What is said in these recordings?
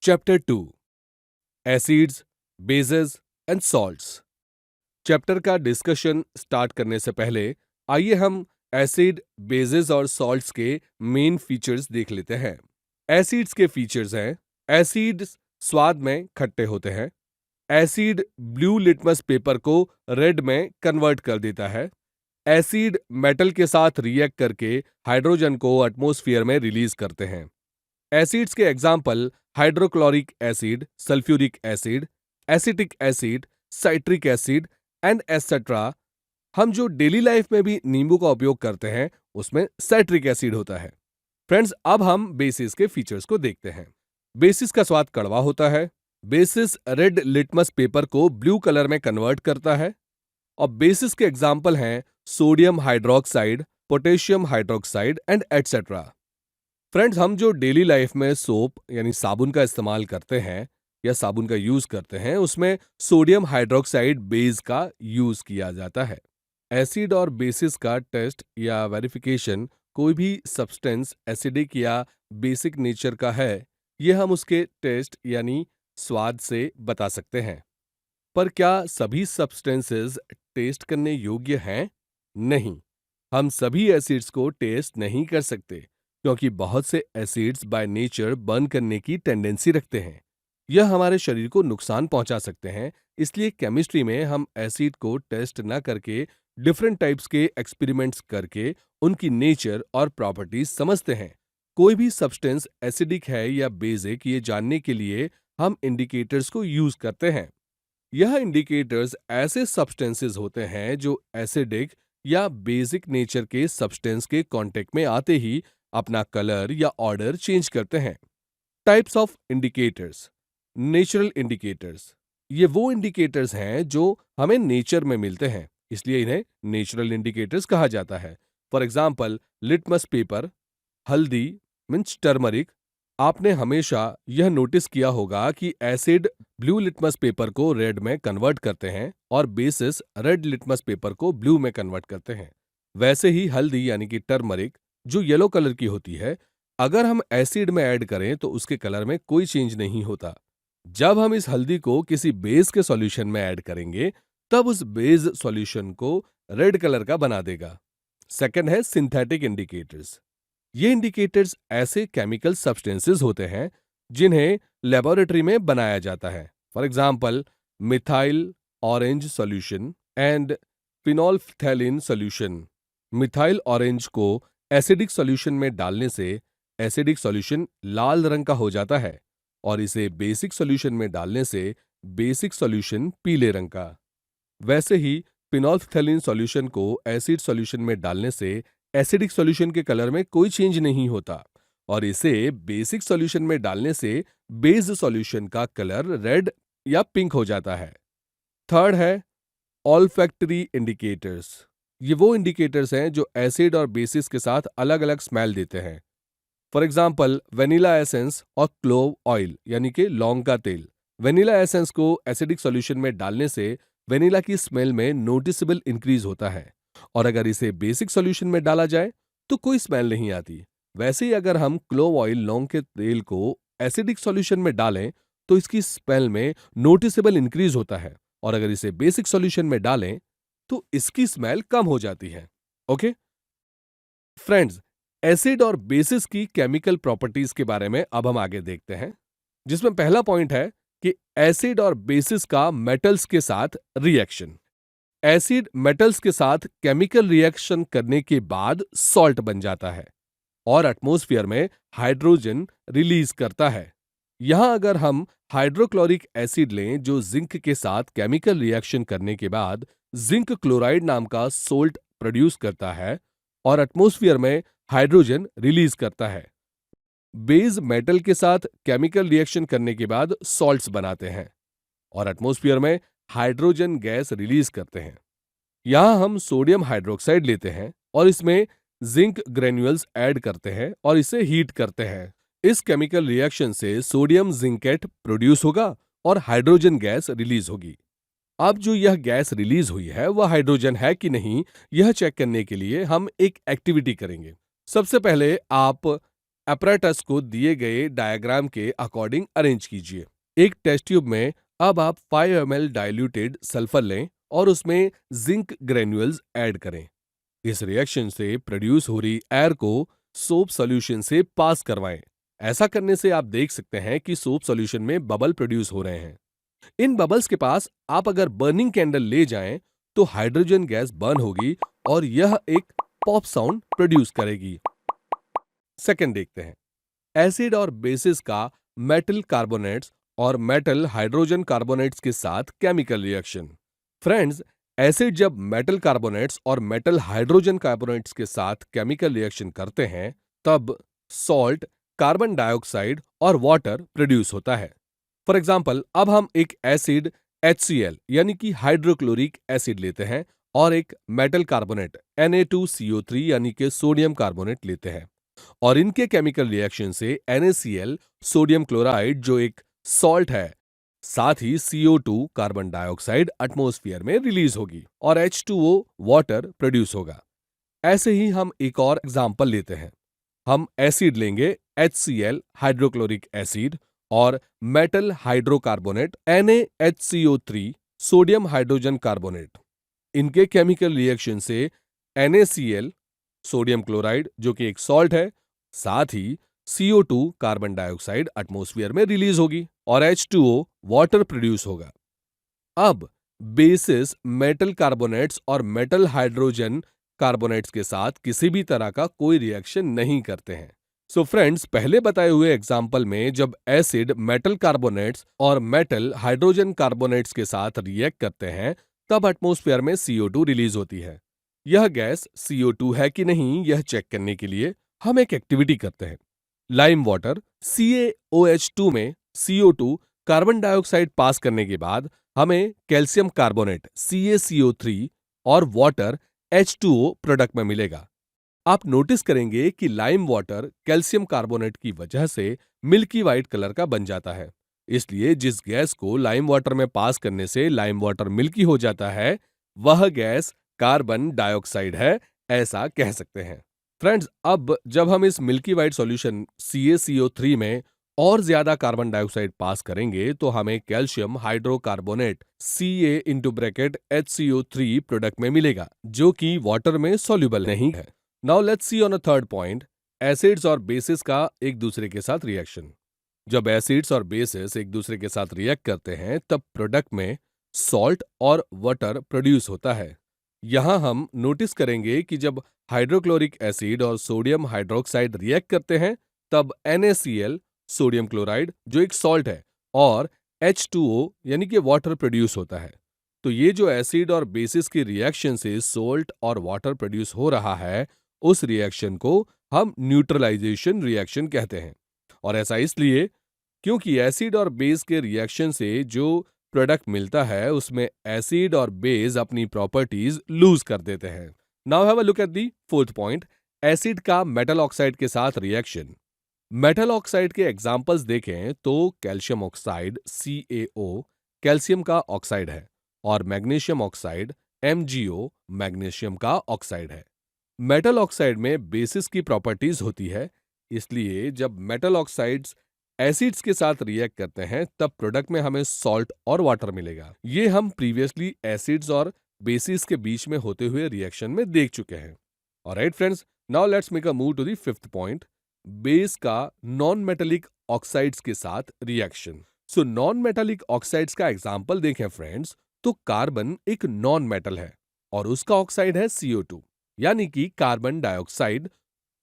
Chapter 2 acids, bases and salts. Chapter का discussion start करने से पहले आइए हम एसिड, बेसेस और सॉल्ट्स के मेन फीचर्स देख लेते हैं। एसिड्स के फीचर्स हैं: एसिड्स स्वाद में खट्टे होते हैं। एसिड ब्लू लिटमस पेपर को रेड में कन्वर्ट कर देता है। एसिड मेटल के साथ रिएक्ट करके हाइड्रोजन को एटमॉस्फेयर में रिलीज करते हैं। एसिड्स के example hydrochloric acid, sulphuric acid, acetic acid, citric acid and etcetera. हम जो डेली लाइफ में भी नींबू का उपयोग करते हैं उसमें साइट्रिक एसिड होता है। फ्रेंड्स, अब हम बेसिस के फीचर्स को देखते हैं। बेसिस का स्वाद कड़वा होता है। बेसिस रेड लिटमस पेपर को ब्लू कलर में कन्वर्ट करता है। और बेसिस के एग्जाम्पल हैं sodium hydroxide, potassium hydroxide and etcetera. Friends, हम जो डेली लाइफ में सोप यानी साबुन का इस्तेमाल करते हैं या साबुन का यूज करते हैं उसमें सोडियम हाइड्रोक्साइड बेस का यूज किया जाता है। एसिड और बेसिस का टेस्ट या वेरिफिकेशन कोई भी सब्सटेंस एसिडिक या बेसिक नेचर का है यह हम उसके टेस्ट यानी स्वाद से बता सकते हैं। पर क्या सभी सब्सटेंसेस टेस्ट करने योग्य हैं? नहीं, हम सभी एसिड्स को टेस्ट नहीं कर सकते क्योंकि बहुत से एसिड्स बाय नेचर बर्न करने की टेंडेंसी रखते हैं। यह हमारे शरीर को नुकसान पहुंचा सकते हैं। इसलिए केमिस्ट्री में हम एसिड को टेस्ट न करके डिफरेंट टाइप्स के एक्सपेरिमेंट्स करके उनकी नेचर और प्रॉपर्टीज समझते हैं। कोई भी सब्सटेंस एसिडिक है या बेसिक ये जानने के लिए हम इंडिकेटर्स को यूज करते हैं। यह इंडिकेटर्स ऐसे सब्सटेंसेस होते हैं जो एसिडिक या बेसिक नेचर के सब्सटेंस के कांटेक्ट में आते ही अपना कलर या ऑर्डर चेंज करते हैं। Types of indicators. Natural indicators, ये वो इंडिकेटर्स हैं जो हमें नेचर में मिलते हैं, इसलिए इन्हें नेचुरल इंडिकेटर्स कहा जाता है। फॉर एग्जाम्पल, लिटमस पेपर, हल्दी मीन्स टर्मरिक। आपने हमेशा यह नोटिस किया होगा कि एसिड ब्लू लिटमस पेपर को रेड में कन्वर्ट करते हैं और बेसिस रेड लिटमस पेपर को ब्लू में कन्वर्ट करते हैं। वैसे ही हल्दी यानी कि टर्मरिक जो येलो कलर की होती है, अगर हम एसिड में ऐड करें तो उसके कलर में कोई चेंज नहीं होता। जब हम इस हल्दी को किसी बेस के सॉल्यूशन में ऐड करेंगे तब उस बेस सॉल्यूशन को रेड कलर का बना देगा। सेकंड है सिंथेटिक इंडिकेटर्स। ये इंडिकेटर्स ऐसे केमिकल सब्सटेंसेस होते हैं जिन्हें लेबोरेटरी में बनाया जाता है। For example, methyl orange solution and phenolphthalein solution. Methyl orange को एसिडिक सॉल्यूशन में डालने से एसिडिक सॉल्यूशन लाल रंग का हो जाता है और इसे बेसिक सॉल्यूशन में डालने से बेसिक सॉल्यूशन पीले रंग का। वैसे ही फिनोल्फ्थैलिन सॉल्यूशन को एसिड सॉल्यूशन में डालने से एसिडिक सॉल्यूशन के कलर में कोई चेंज नहीं होता और इसे बेसिक सॉल्यूशन में डालने से बेस सॉल्यूशन का कलर रेड या पिंक हो जाता है। थर्ड है ऑल्फैक्टरी इंडिकेटर्स। ये वो इंडिकेटर्स हैं जो एसिड और बेसिस के साथ अलग अलग स्मेल देते हैं। फॉर एग्जाम्पल, वेनिला एसेंस और क्लोव ऑयल यानी कि लौंग का तेल। वेनिला एसेंस को एसिडिक सॉल्यूशन में डालने से वेनिला की स्मेल में नोटिसेबल इंक्रीज होता है और अगर इसे बेसिक सॉल्यूशन में डाला जाए तो कोई स्मेल नहीं आती। वैसे ही अगर हम क्लोव ऑयल लौंग के तेल को एसिडिक सॉल्यूशन में डालें तो इसकी स्मेल में नोटिसेबल इंक्रीज होता है और अगर इसे बेसिक सॉल्यूशन में डालें तो इसकी स्मेल कम हो जाती है। ओके फ्रेंड्स, एसिड और बेसिस की केमिकल प्रॉपर्टीज के बारे में अब हम आगे देखते हैं, जिसमें पहला पॉइंट है कि एसिड और बेसिस का मेटल्स के साथ रिएक्शन। एसिड मेटल्स के साथ केमिकल रिएक्शन करने के बाद सॉल्ट बन जाता है और एटमॉस्फेयर में हाइड्रोजन रिलीज करता है। यहां अगर हम हाइड्रोक्लोरिक एसिड लें जो जिंक के साथ केमिकल रिएक्शन करने के बाद जिंक क्लोराइड नाम का सोल्ट प्रोड्यूस करता है और एटमॉस्फेयर में हाइड्रोजन रिलीज करता है। बेस मेटल के साथ केमिकल रिएक्शन करने के बाद सॉल्ट्स बनाते हैं और एटमॉस्फेयर में हाइड्रोजन गैस रिलीज करते हैं। यहां हम सोडियम हाइड्रोक्साइड लेते हैं और इसमें जिंक ग्रेन्यूल्स ऐड करते हैं और इसे हीट करते हैं। इस केमिकल रिएक्शन से सोडियम जिंकेट प्रोड्यूस होगा और हाइड्रोजन गैस रिलीज होगी। अब जो यह गैस रिलीज हुई है वह हाइड्रोजन है कि नहीं, यह चेक करने के लिए हम एक एक्टिविटी करेंगे। सबसे पहले आप apparatus को दिए गए डायग्राम के अकॉर्डिंग अरेंज कीजिए। एक टेस्ट ट्यूब में अब आप 5 ml डाइल्यूटेड सल्फर लें और उसमें जिंक ग्रेन्यूल्स ऐड करें। इस रिएक्शन से प्रोड्यूस हो रही एयर को सोप सॉल्यूशन से पास करवाएं। ऐसा करने से आप देख सकते हैं कि सोप सॉल्यूशन में बबल प्रोड्यूस हो रहे हैं। इन बबल्स के पास आप अगर बर्निंग कैंडल ले जाएं तो हाइड्रोजन गैस बर्न होगी और यह एक पॉप साउंड प्रोड्यूस करेगी। सेकंड देखते हैं, एसिड और बेसिस का मेटल कार्बोनेट्स और मेटल हाइड्रोजन कार्बोनेट्स के साथ केमिकल रिएक्शन। फ्रेंड्स, एसिड जब मेटल कार्बोनेट्स और मेटल हाइड्रोजन कार्बोनेट्स के साथ केमिकल रिएक्शन करते हैं तब सॉल्ट, कार्बन डाइऑक्साइड और वाटर प्रोड्यूस होता है। फॉर एग्जाम्पल, अब हम एक एसिड HCl यानी कि हाइड्रोक्लोरिक एसिड लेते हैं और एक मेटल कार्बोनेट Na2CO3 यानी कि सोडियम कार्बोनेट लेते हैं और इनके केमिकल रिएक्शन से NaCl सोडियम क्लोराइड जो एक सॉल्ट है, साथ ही CO2 कार्बन डाइऑक्साइड एटमॉस्फेयर में रिलीज होगी और H2O वाटर प्रोड्यूस होगा। ऐसे ही हम एक और एग्जाम्पल लेते हैं। हम एसिड लेंगे HCl हाइड्रोक्लोरिक एसिड और metal hydrocarbonate NaHCO3 sodium hydrogen carbonate. इनके केमिकल रिएक्शन से NaCl सोडियम क्लोराइड जो कि एक सॉल्ट है, साथ ही CO2 कार्बन डाइऑक्साइड एटमॉस्फेयर में रिलीज होगी और H2O वाटर प्रोड्यूस होगा। अब बेसिस मेटल कार्बोनेट्स और मेटल हाइड्रोजन कार्बोनेट्स के साथ किसी भी तरह का कोई रिएक्शन नहीं करते हैं। सो फ्रेंड्स, पहले बताए हुए एग्जाम्पल में जब एसिड मेटल कार्बोनेट्स और मेटल हाइड्रोजन कार्बोनेट्स के साथ रिएक्ट करते हैं तब एटमॉस्फेयर में CO2 रिलीज होती है। यह गैस CO2 है कि नहीं यह चेक करने के लिए हम एक एक्टिविटी करते हैं। लाइम वाटर CaOH2 में CO2 कार्बन डाइऑक्साइड पास करने के बाद हमें कैल्शियम कार्बोनेट CaCO3 और वाटर H2O प्रोडक्ट में मिलेगा। आप नोटिस करेंगे कि लाइम वाटर कैल्शियम कार्बोनेट की वजह से मिल्की वाइट कलर का बन जाता है। इसलिए जिस गैस को लाइम वाटर में पास करने से लाइम वाटर मिल्की हो जाता है वह गैस कार्बन डाइऑक्साइड है, ऐसा कह सकते हैं। फ्रेंड्स, अब जब हम इस मिल्की वाइट सॉल्यूशन CaCO3 में और ज्यादा कार्बन डाइऑक्साइड पास करेंगे तो हमें कैल्शियम हाइड्रोकार्बोनेट CaHCO3 प्रोडक्ट में मिलेगा जो कि वाटर में सॉल्युबल नहीं है। Now let's see on a third point, acids और बेसिस का एक दूसरे के साथ रिएक्शन। जब एसिड्स और बेसिस एक दूसरे के साथ रिएक्ट करते हैं तब प्रोडक्ट में सॉल्ट और वाटर प्रोड्यूस होता है। यहां हम नोटिस करेंगे कि जब हाइड्रोक्लोरिक एसिड और सोडियम हाइड्रोक्साइड रिएक्ट करते हैं तब NaCl सोडियम क्लोराइड जो एक सॉल्ट है और H2O यानी कि वाटर प्रोड्यूस होता है। तो ये जो एसिड और बेसिस की रिएक्शन से सॉल्ट और वाटर प्रोड्यूस हो रहा है उस रिएक्शन को हम न्यूट्रलाइजेशन रिएक्शन कहते हैं। और ऐसा इसलिए क्योंकि एसिड और बेस के रिएक्शन से जो प्रोडक्ट मिलता है उसमें एसिड और बेस अपनी प्रॉपर्टीज लूज कर देते हैं। Now have a look at the fourth point, acid का मेटल ऑक्साइड के साथ रिएक्शन। मेटल ऑक्साइड के एग्जांपल्स देखें तो कैल्शियम ऑक्साइड CaO कैल्शियम का ऑक्साइड है और मैग्नीशियम ऑक्साइड MgO मैग्नीशियम का ऑक्साइड है। मेटल ऑक्साइड में बेसिस की प्रॉपर्टीज होती है, इसलिए जब मेटल ऑक्साइड्स एसिड्स के साथ रिएक्ट करते हैं तब प्रोडक्ट में हमें सॉल्ट और वाटर मिलेगा। ये हम प्रीवियसली एसिड्स और बेसिस के बीच में होते हुए रिएक्शन में देख चुके हैं। Alright friends, now let's make a move to the fifth point, base का नॉन मेटेलिक ऑक्साइड्स के साथ reaction. So non metallic oxides का एग्जांपल देखें फ्रेंड्स तो कार्बन एक नॉन मेटल है और उसका ऑक्साइड है CO2 यानी कि carbon dioxide.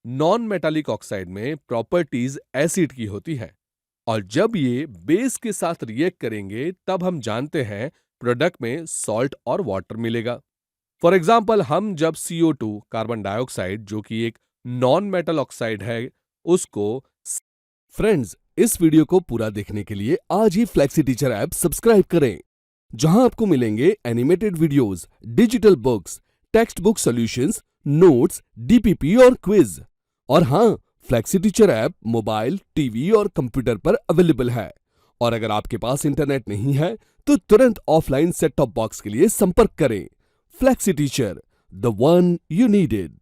Non metallic oxide में प्रॉपर्टीज एसिड की होती है और जब ये बेस के साथ रिएक्ट करेंगे तब हम जानते हैं प्रोडक्ट में सॉल्ट और वाटर मिलेगा। फॉर एग्जाम्पल, हम जब CO2 कार्बन डाइऑक्साइड जो कि एक नॉन मेटल ऑक्साइड है उसको। फ्रेंड्स, इस वीडियो को पूरा देखने के लिए आज ही फ्लेक्सी टीचर ऐप सब्सक्राइब करें, जहां आपको मिलेंगे animated videos, digital books, text book solutions, notes, DPP और क्विज। और हाँ, flexi teacher app mobile, TV और कंप्यूटर पर अवेलेबल है। और अगर आपके पास इंटरनेट नहीं है तो तुरंत ऑफलाइन सेट टॉप बॉक्स के लिए संपर्क करें। Flexi teacher, the one you needed.